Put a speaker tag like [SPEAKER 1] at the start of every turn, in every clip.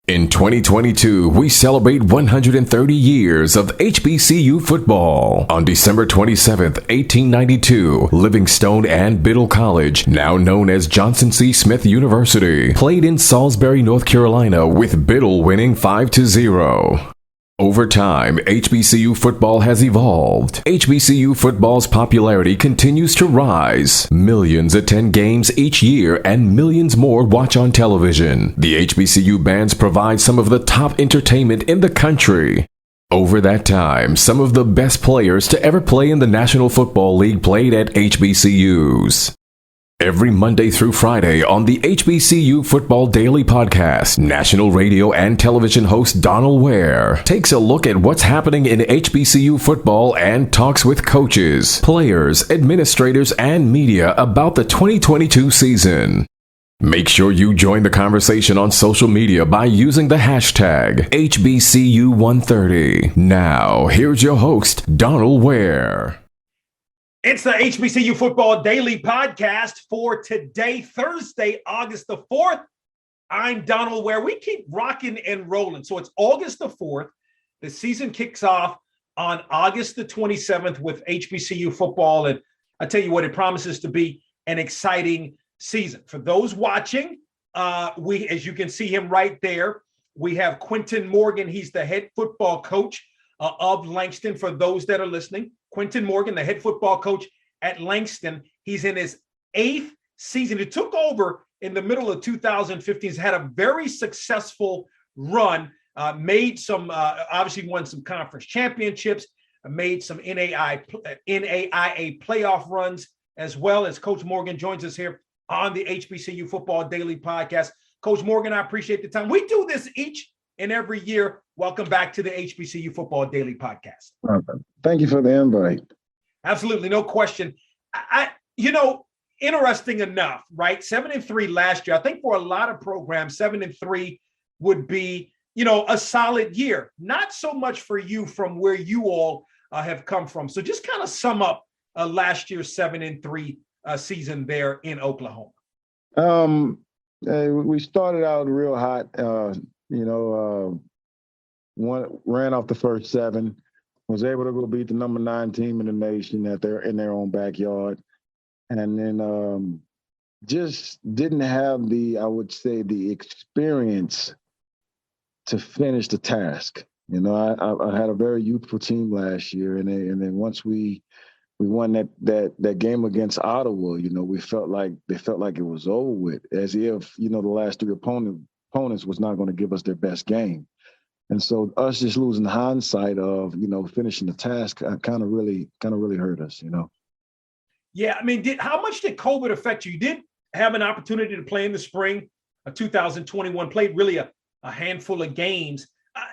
[SPEAKER 1] In 2022, we celebrate 130 years of HBCU football. On December 27th, 1892, Livingstone and Biddle College, now known as Johnson C. Smith University, played in Salisbury, North Carolina, with Biddle winning 5-0. Over time, HBCU football has evolved. HBCU football's popularity continues to rise. Millions attend games each year and millions more watch on television. The HBCU bands provide some of the top entertainment in the country. Over that time, some of the best players to ever play in the National Football League played at HBCUs. Every Monday through Friday on the HBCU Football Daily Podcast, national radio and television host Donald Ware takes a look at what's happening in HBCU football and talks with coaches, players, administrators, and media about the 2022 season. Make sure you join the conversation on social media by using the hashtag HBCU130. Now, here's your host, Donald Ware.
[SPEAKER 2] It's the HBCU Football Daily Podcast for today, Thursday, August the 4th. I'm Donald Ware. We keep rocking and rolling. So it's August the 4th. The season kicks off on August the 27th with HBCU football. And I tell you what, it promises to be an exciting season. For those watching, as you can see him right there, we have Quinton Morgan. He's the head football coach of Langston. For those that are listening, Quinton Morgan, the head football coach at Langston. He's in his 8th season. He took over in the middle of 2015. He's had a very successful run, obviously won some conference championships, made some NAIA playoff runs, as well as Coach Morgan joins us here on the HBCU Football Daily Podcast. Coach Morgan, I appreciate the time. We do this each and every year. Welcome back to the HBCU Football Daily Podcast.
[SPEAKER 3] Thank you for the invite.
[SPEAKER 2] Absolutely, no question. Interesting enough, right? 7-3 last year. I think for a lot of programs, 7-3 would be, a solid year. Not so much for you from where you all have come from. So just kind of sum up last year's 7-3 season there in Oklahoma.
[SPEAKER 3] We started out real hot. Ran off the first 7, was able to go beat the number 9 team in the nation in their own backyard, and then just didn't have the experience to finish the task. I had a very youthful team last year, and then once we won that game against Ottawa, we felt like it was over with, as if the last 3 opponents was not going to give us their best game. And so us just losing hindsight of, finishing the task kind of really hurt us,
[SPEAKER 2] Yeah, I mean, how much did COVID affect you? You did have an opportunity to play in the spring of 2021, played really a handful of games.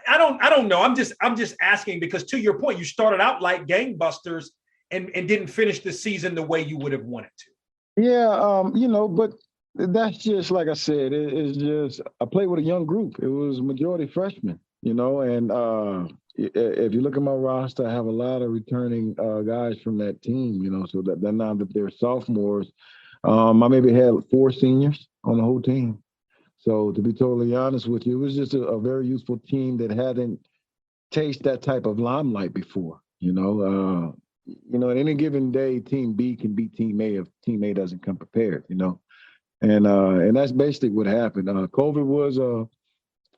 [SPEAKER 2] I don't know. I'm just asking because, to your point, you started out like gangbusters and didn't finish the season the way you would have wanted to.
[SPEAKER 3] Yeah, but that's just, like I said, it's just I played with a young group. It was majority freshmen. And if you look at my roster, I have a lot of returning guys from that team, so that now that they're sophomores, I maybe had 4 seniors on the whole team. So to be totally honest with you, it was just a very useful team that hadn't tasted that type of limelight before, at any given day, Team B can beat Team A if Team A doesn't come prepared, and that's basically what happened. COVID was,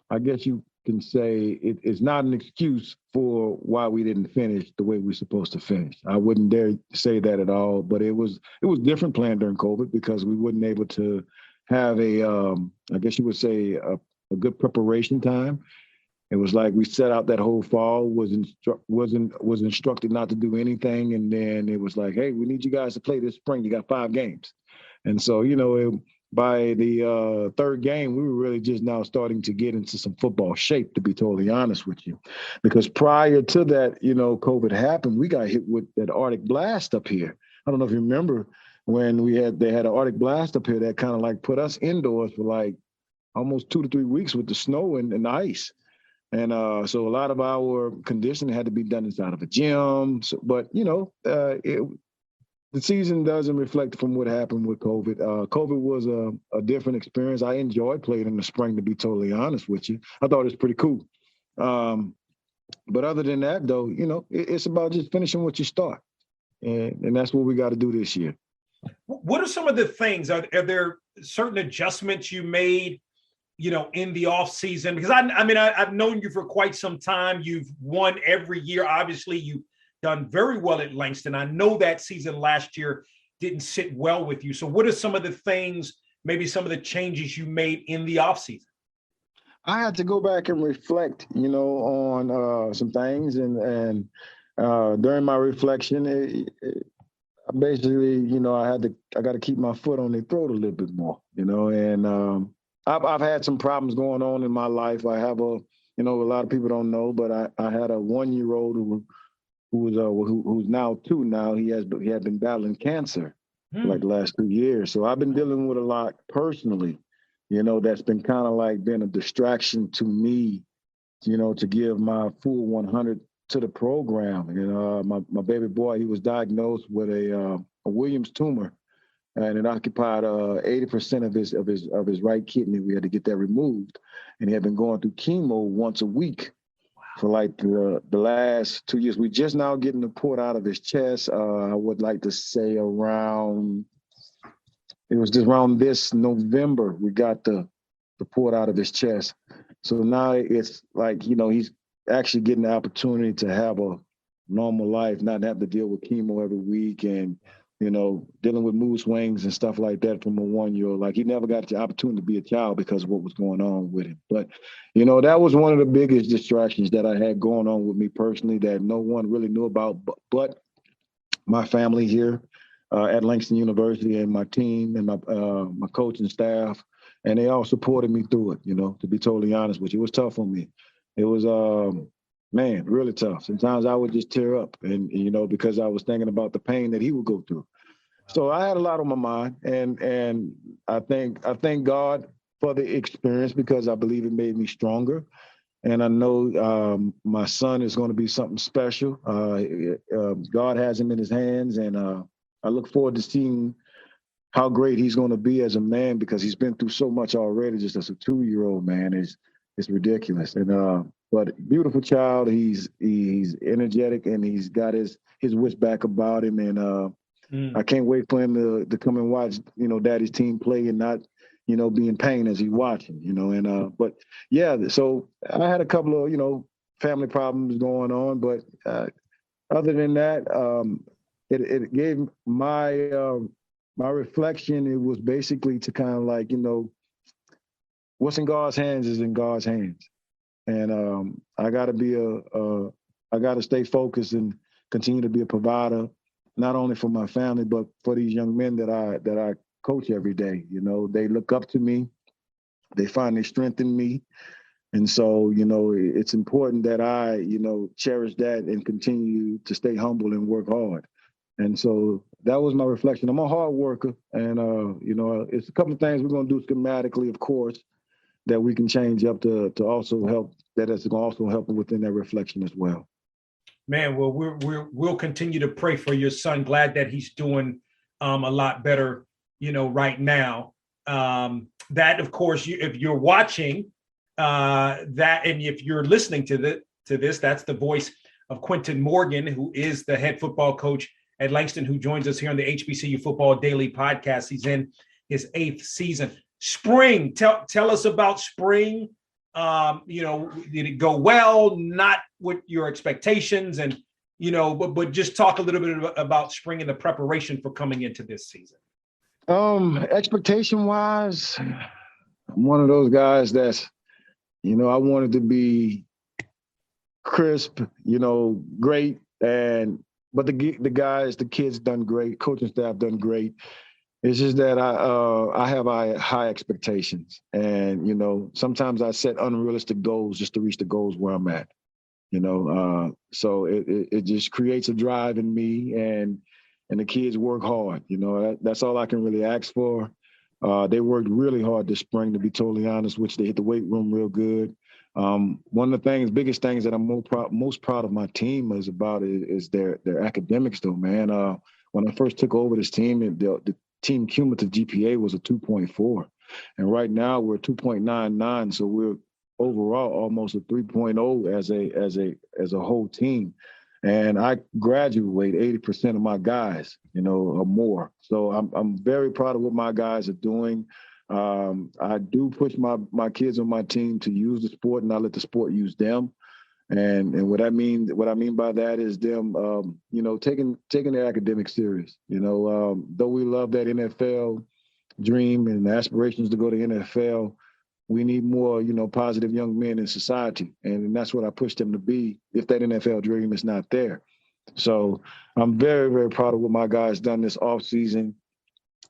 [SPEAKER 3] I guess you can say it's not an excuse for why we didn't finish the way we're supposed to finish. I wouldn't dare say that at all, but it was different playing during COVID because we wasn't able to have I guess you would say a good preparation time. It was like we set out that whole fall, was instructed not to do anything, and then it was like, hey, we need you guys to play this spring. You got 5 games, and so by the 3rd game, we were really just now starting to get into some football shape, to be totally honest with you. Because prior to that, COVID happened, we got hit with that Arctic blast up here. I don't know if you remember when they had an Arctic blast up here that kind of like put us indoors for like almost 2 to 3 weeks with the snow and the ice. And so a lot of our conditioning had to be done inside of a gym. So, but, the season doesn't reflect from what happened with COVID. COVID was a different experience. I enjoyed playing in the spring, to be totally honest with you. I thought it was pretty cool. But other than that, though, it's about just finishing what you start. And that's what we got to do this year.
[SPEAKER 2] What are some of the things? Are there certain adjustments you made, in the offseason? Because I've known you for quite some time. You've won every year. Obviously, you've done very well at Langston. I know that season last year didn't sit well with you. So what are some of the things, maybe some of the changes you made in the offseason?
[SPEAKER 3] I had to go back and reflect, on some things. And during my reflection, basically, I got to keep my foot on their throat a little bit more, and I've had some problems going on in my life. I have a lot of people don't know, but I had a 1-year-old who's now 2 now. He had been battling cancer like the last 2 years. So I've been dealing with a lot personally, that's been kind of like been a distraction to me, to give my full 100 to the program. My baby boy, he was diagnosed with a Williams tumor, and it occupied 80% of his right kidney. We had to get that removed, and he had been going through chemo once a week for like the last 2 years. We just now getting the port out of his chest. I would like to say it was just around this November we got the port out of his chest. So now it's like, he's actually getting the opportunity to have a normal life, not have to deal with chemo every week and, dealing with mood swings and stuff like that from a 1-year-old. Like, he never got the opportunity to be a child because of what was going on with him. But, that was one of the biggest distractions that I had going on with me personally that no one really knew about, but my family here at Langston University and my team and my coaching staff, and they all supported me through it, to be totally honest with you. It was tough on me. It was, really tough. Sometimes I would just tear up and, because I was thinking about the pain that he would go through. So I had a lot on my mind, and I thank God for the experience because I believe it made me stronger. And I know my son is going to be something special. God has him in his hands, and I look forward to seeing how great he's going to be as a man because he's been through so much already. Just as a 2-year-old, man, it's ridiculous. And but beautiful child. He's energetic and he's got his wits back about him. And I can't wait for him to come and watch, Daddy's team play and not, be in pain as he's watching, And but yeah, so I had a couple of family problems going on, but other than that, it gave my reflection. It was basically to kind of like what's in God's hands is in God's hands. And I got to stay focused and continue to be a provider, not only for my family, but for these young men that I coach every day. They look up to me, they find their strength in me. And so, it's important that I, cherish that and continue to stay humble and work hard. And so that was my reflection. I'm a hard worker, and it's a couple of things we're going to do schematically, of course, that we can change up to also help. That is going to also help within that reflection as well.
[SPEAKER 2] Man, well, we'll continue to pray for your son. Glad that he's doing a lot better, right now. That, of course, if you're watching that, and if you're listening to this, that's the voice of Quinton Morgan, who is the head football coach at Langston, who joins us here on the HBCU Football Daily Podcast. He's in his 8th season. Spring, tell us about spring. Did it go well? Not with your expectations, and but just talk a little bit about spring and the preparation for coming into this season.
[SPEAKER 3] Expectation wise, I'm one of those guys that's, I wanted to be crisp, great, but the kids done great, coaching staff done great. It's just that I have high expectations, and sometimes I set unrealistic goals just to reach the goals where I'm at. So it just creates a drive in me, and the kids work hard. That's all I can really ask for. They worked really hard this spring, to be totally honest, which they hit the weight room real good. One of the biggest things that I'm most proud of my team is about is their academics, though, man. when I first took over this team, the team cumulative GPA was a 2.4. And right now we're 2.99. So we're overall almost a 3.0 as a whole team. And I graduate 80% of my guys, or more. So I'm very proud of what my guys are doing. I do push my kids on my team to use the sport, and I let the sport use them. And what I mean by that is them, taking their academics serious. Though we love that NFL dream and aspirations to go to NFL, we need more, positive young men in society. And that's what I push them to be if that NFL dream is not there. So I'm very, very proud of what my guys done this offseason,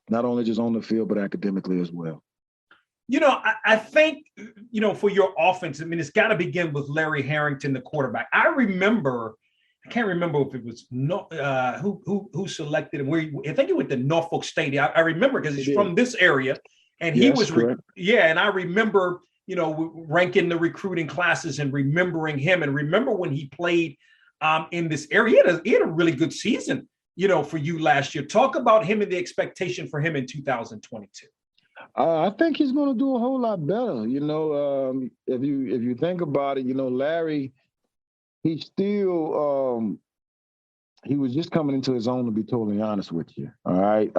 [SPEAKER 3] not only just on the field, but academically as well.
[SPEAKER 2] I think, for your offense, it's got to begin with Larry Harrington, the quarterback. I can't remember if it was who selected him. I think he went to Norfolk State. I remember because he's from this area. And he was, and I remember, ranking the recruiting classes and remembering him. And remember when he played in this area, he had a really good season, for you last year. Talk about him and the expectation for him in 2022.
[SPEAKER 3] I think he's going to do a whole lot better. If you think about it, Larry, he was just coming into his own, to be totally honest with you. All right.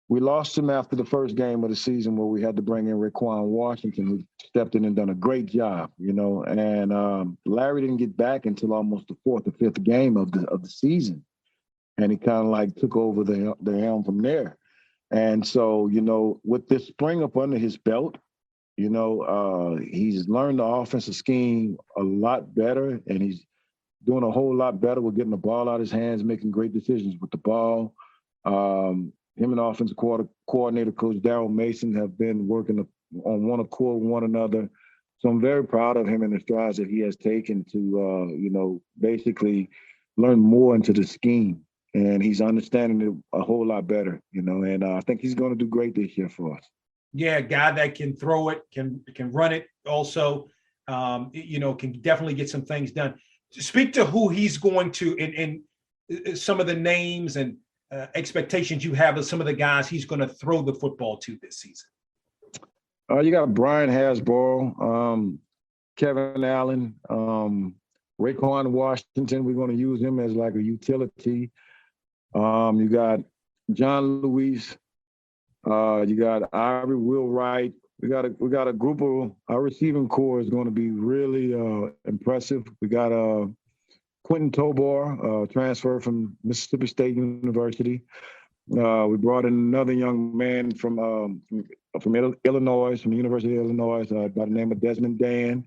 [SPEAKER 3] We lost him after the first game of the season where we had to bring in Raquan Washington, who stepped in and done a great job, and Larry didn't get back until almost the fourth or fifth game of the season. And he kind of took over the helm from there. And so, with this spring up under his belt, he's learned the offensive scheme a lot better, and he's doing a whole lot better with getting the ball out of his hands, making great decisions with the ball. Him and offensive coordinator, Coach Darryl Mason, have been working on one accord with one another. So I'm very proud of him and the strides that he has taken to, basically learn more into the scheme. And he's understanding it a whole lot better, and I think he's going to do great this year for us.
[SPEAKER 2] Yeah, a guy that can throw it, can run it also, can definitely get some things done. Speak to who he's going to and some of the names and expectations you have of some of the guys he's going to throw the football to this season.
[SPEAKER 3] You got Brian Hasbro, Kevin Allen, Raquan Washington. We're going to use him as a utility. You got John Luis. You got Ivory Wheelwright. We got a group of our receiving core is going to be really impressive. We got Quinton Tobar, transfer from Mississippi State University. We brought in another young man from Illinois, from the University of Illinois, by the name of Desmond Dan.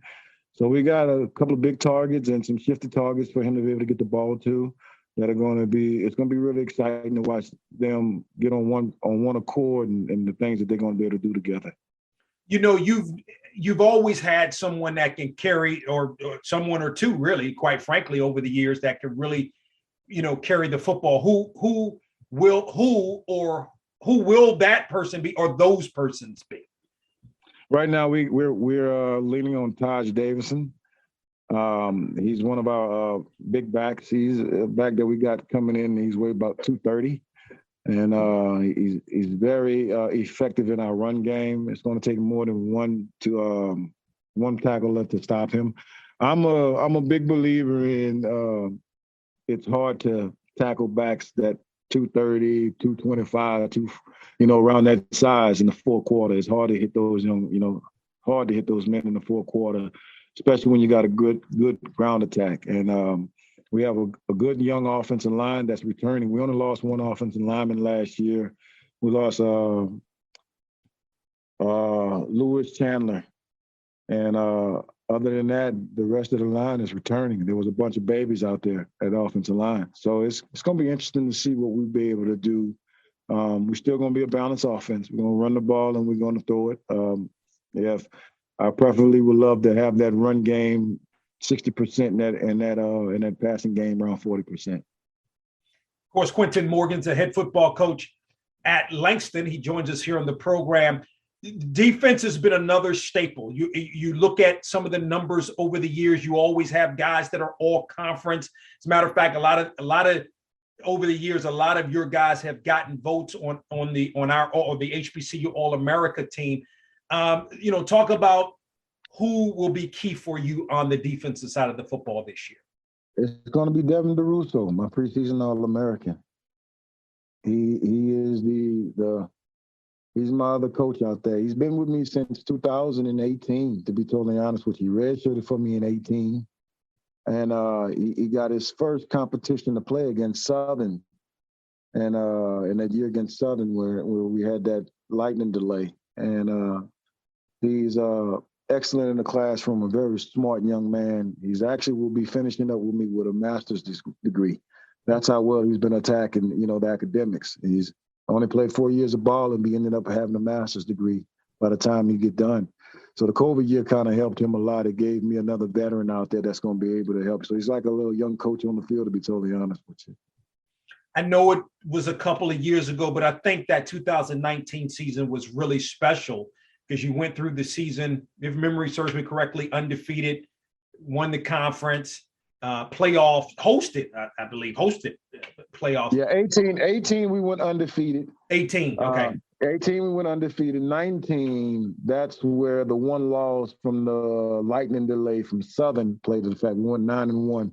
[SPEAKER 3] So we got a couple of big targets and some shifty targets for him to be able to get the ball to. It's going to be really exciting to watch them get on one accord and the things that they're going to be able to do together.
[SPEAKER 2] You've always had someone that can carry, or someone or two, really, quite frankly, over the years that can really, carry the football. Who will that person be, or those persons be?
[SPEAKER 3] Right now, we're leaning on Taj Davison. He's one of our big backs. He's a back that we got coming in. He's weighed about 230. And he's very effective in our run game. It's going to take more than one tackle to stop him. I'm a big believer in it's hard to tackle backs that 230, 225, around that size in the fourth quarter. It's hard to hit those hard to hit those men in the fourth quarter, especially when you got a good ground attack. And we have a good young offensive line that's returning. We only lost one offensive lineman last year. We lost Lewis Chandler. And other than that, the rest of the line is returning. There was a bunch of babies out there at the offensive line. So it's going to be interesting to see what we'll be able to do. We're still going to be a balanced offense. We're going to run the ball and we're going to throw it. I preferably would love to have that run game 60% in that passing game around 40%. Of
[SPEAKER 2] course, Quinton Morgan's the head football coach at Langston. He joins us here on the program. Defense has been another staple. You look at some of the numbers over the years. You always have guys that are all conference. As a matter of fact, a lot of over the years, a lot of your guys have gotten votes on the HBCU All-America team. Talk about who will be key for you on the defensive side of the football this year.
[SPEAKER 3] It's going to be Devin DeRusso, my preseason All-American. He is he's my other coach out there. He's been with me since 2018, to be totally honest with you. Redshirted for me in 18. And he got his first competition to play against Southern. And in that year against Southern where we had that lightning delay. And he's excellent in the classroom, a very smart young man. He's actually will be finishing up with me with a master's degree. That's how well he's been attacking, the academics. He's only played 4 years of ball and be ended up having a master's degree by the time he get done. So the COVID year kind of helped him a lot. It gave me another veteran out there that's going to be able to help. So he's like a little young coach on the field, to be totally honest with you.
[SPEAKER 2] I know it was a couple of years ago, but I think that 2019 season was really special because you went through the season, if memory serves me correctly, undefeated, won the conference, playoff, hosted playoffs.
[SPEAKER 3] Yeah, 18 we went undefeated.
[SPEAKER 2] 18, okay.
[SPEAKER 3] 18 we went undefeated. 19, that's where the one loss from the lightning delay from Southern played to the fact. We went 9-1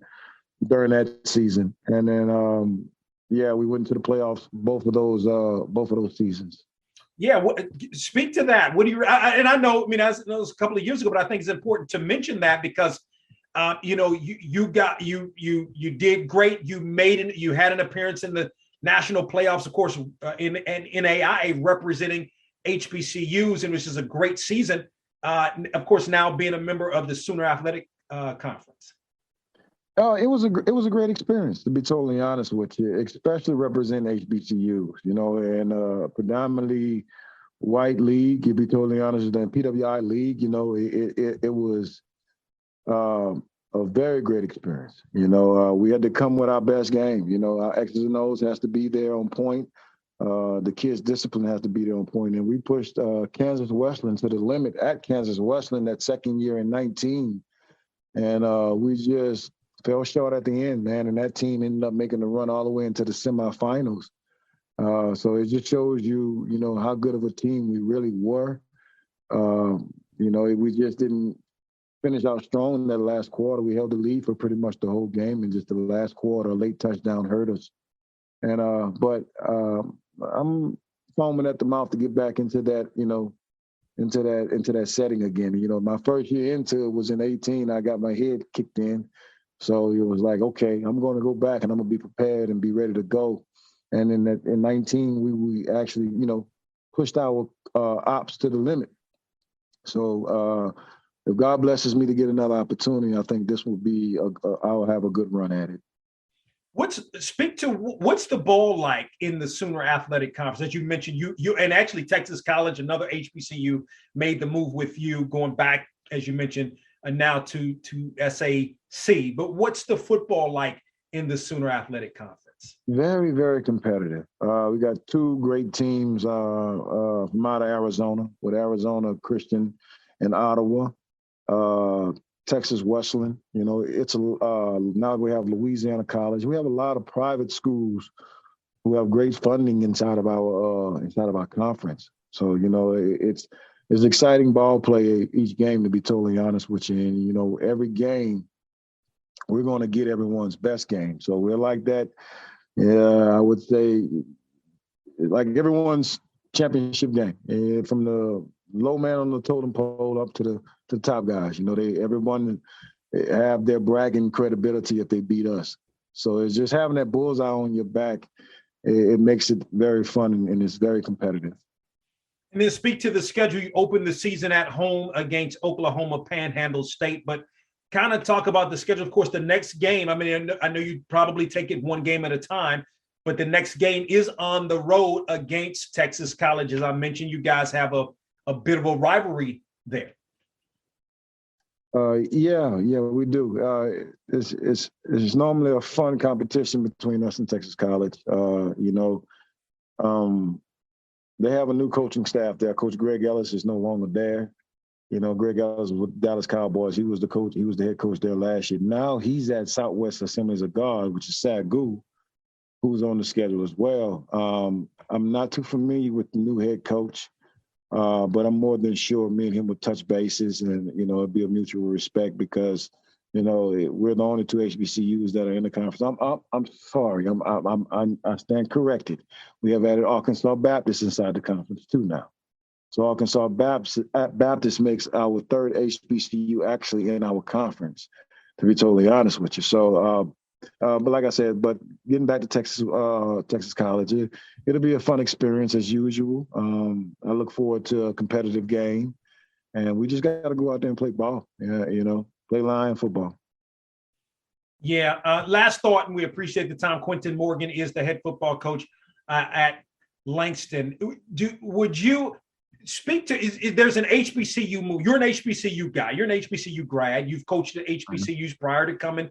[SPEAKER 3] during that season. And then we went to the playoffs both of those seasons.
[SPEAKER 2] Yeah, speak to that. What do you? And I know, that was a couple of years ago, but I think it's important to mention that because, you did great. You had an appearance in the national playoffs, of course, in NAIA representing HBCUs, and which is a great season. Of course, now being a member of the Sooner Athletic Conference.
[SPEAKER 3] It was a great experience, to be totally honest with you, especially representing HBCUs, and predominantly white league, to be totally honest with you, PWI league, it was a very great experience. We had to come with our best game. Our X's and O's has to be there on point. The kids' discipline has to be there on point. And we pushed Kansas Wesleyan to the limit at Kansas Wesleyan that second year in 19. And we just fell short at the end, man. And that team ended up making the run all the way into the semifinals. So it just shows you, how good of a team we really were. We just didn't finish out strong in that last quarter. We held the lead for pretty much the whole game, and just the last quarter, a late touchdown hurt us. And but I'm foaming at the mouth to get back into that, into that setting again. My first year into it was in 18. I got my head kicked in, so it was like, okay, I'm going to go back and I'm going to be prepared and be ready to go. And in 19, we actually, pushed our ops to the limit. So if God blesses me to get another opportunity, I think this will be I'll have a good run at it.
[SPEAKER 2] What's the ball like in the Sooner Athletic Conference? As you mentioned, you and actually Texas College, another HBCU, made the move with you going back, as you mentioned, now to SAC. But what's the football like in the Sooner Athletic Conference?
[SPEAKER 3] Very, very competitive. We got two great teams from out of Arizona, with Arizona Christian and Ottawa. Texas Wesleyan, it's now we have Louisiana College. We have a lot of private schools who have great funding inside of our conference. So it's exciting ball play each game, to be totally honest with you. And every game we're going to get everyone's best game. So we're like that. Yeah, I would say like everyone's championship game, and from the low man on the totem pole up to the top guys. Everyone have their bragging credibility if they beat us. So it's just having that bullseye on your back. It makes it very fun and it's very competitive.
[SPEAKER 2] And then speak to the schedule. You opened the season at home against Oklahoma Panhandle State, but kind of talk about the schedule. Of course, the next game, I know you probably take it one game at a time, but the next game is on the road against Texas College. As I mentioned, you guys have a bit of a rivalry there.
[SPEAKER 3] Yeah, we do. It's normally a fun competition between us and Texas College. They have a new coaching staff there. Coach Greg Ellis is no longer there. Greg Ellis was with Dallas Cowboys. He was the coach. He was the head coach there last year. Now he's at Southwest Assemblies of God, which is SAGU, who who's on the schedule as well. I'm not too familiar with the new head coach, but I'm more than sure me and him will touch bases, and it'll be a mutual respect because we're the only two HBCUs that are in the conference. I'm sorry, I stand corrected. We have added Arkansas Baptist inside the conference too now. So Arkansas Baptist makes our third HBCU actually in our conference, to be totally honest with you. So, but like I said, but getting back to Texas College, it'll be a fun experience as usual. I look forward to a competitive game, and we just got to go out there and play ball. Play line football.
[SPEAKER 2] Yeah. Last thought, and we appreciate the time. Quinton Morgan is the head football coach at Langston. Would you speak to, there's an HBCU move. You're an HBCU guy. You're an HBCU grad. You've coached at HBCUs prior to coming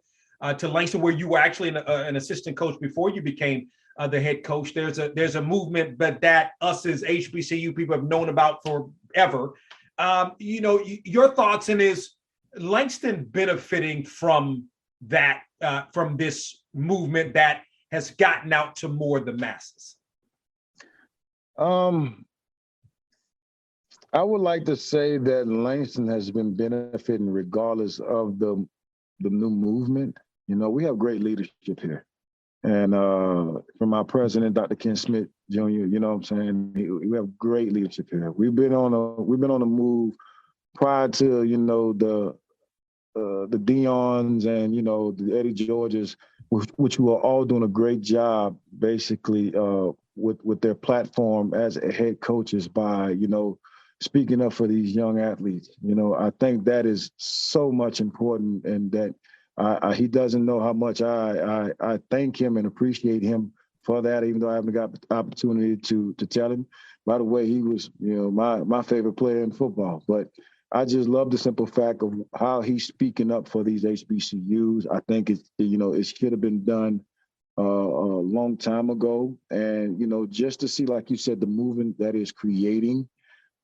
[SPEAKER 2] to Langston, where you were actually an assistant coach before you became the head coach. There's a movement, but that us as HBCU people have known about forever. Your thoughts, and is Langston benefiting from that, from this movement that has gotten out to more of the masses?
[SPEAKER 3] I would like to say that Langston has been benefiting regardless of the new movement. We have great leadership here. And from our president, Dr. Ken Smith Jr., you know what I'm saying? We have great leadership here. We've been on a move prior to, the Deons and, the Eddie Georges, which were all doing a great job, basically, with their platform as head coaches by, speaking up for these young athletes. I think that is so much important, and that he doesn't know how much I thank him and appreciate him for that, even though I haven't got the opportunity to tell him. By the way, he was, my favorite player in football. But I just love the simple fact of how he's speaking up for these HBCUs. I think it should have been done a long time ago. And, just to see, like you said, the movement that is creating,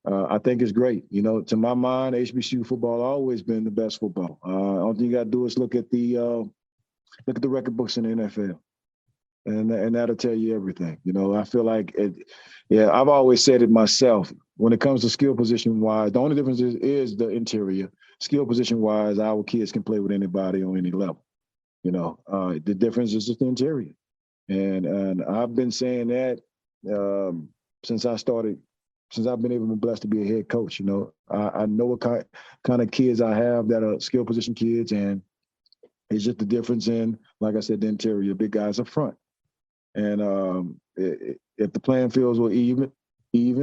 [SPEAKER 3] I think it's great. To my mind, HBCU football always been the best football. All you got to do is look at the record books in the NFL, and that'll tell you everything. I feel like I've always said it myself. When it comes to skill position wise, the only difference is the interior. Skill position wise, our kids can play with anybody on any level. The difference is just the interior, and I've been saying that since I've been able to be blessed to be a head coach. I know what kind of kids I have that are skill position kids, and it's just the difference in, like I said, the interior, big guys up front. And if the playing fields were even,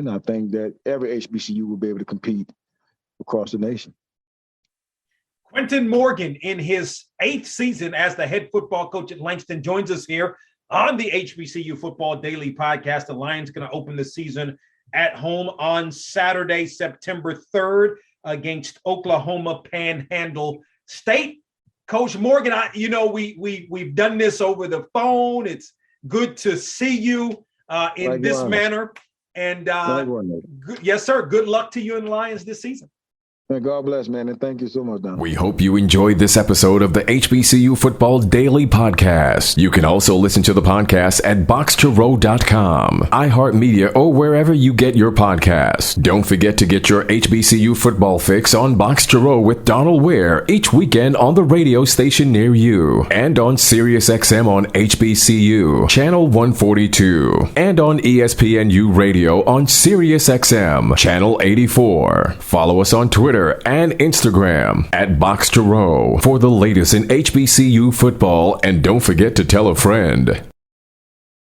[SPEAKER 3] I think that every HBCU will be able to compete across the nation.
[SPEAKER 2] Quinton Morgan, in his 8th season as the head football coach at Langston, joins us here on the HBCU Football Daily Podcast. The Lions going to open the season at home on Saturday, September 3rd, against Oklahoma Panhandle State. Coach Morgan, we've done this over the phone. It's good to see you in this manner. And yes, sir. Good luck to you and the Lions this season.
[SPEAKER 3] God bless, man, and thank you so much, Don.
[SPEAKER 1] We hope you enjoyed this episode of the HBCU Football Daily Podcast. You can also listen to the podcast at BOXTOROW.com, iHeartMedia, or wherever you get your podcasts. Don't forget to get your HBCU football fix on Box to Row with Donald Ware each weekend on the radio station near you, and on SiriusXM on HBCU, Channel 142, and on ESPNU Radio on SiriusXM, Channel 84. Follow us on Twitter and Instagram at Box to Row for the latest in HBCU football, and don't forget to tell a friend.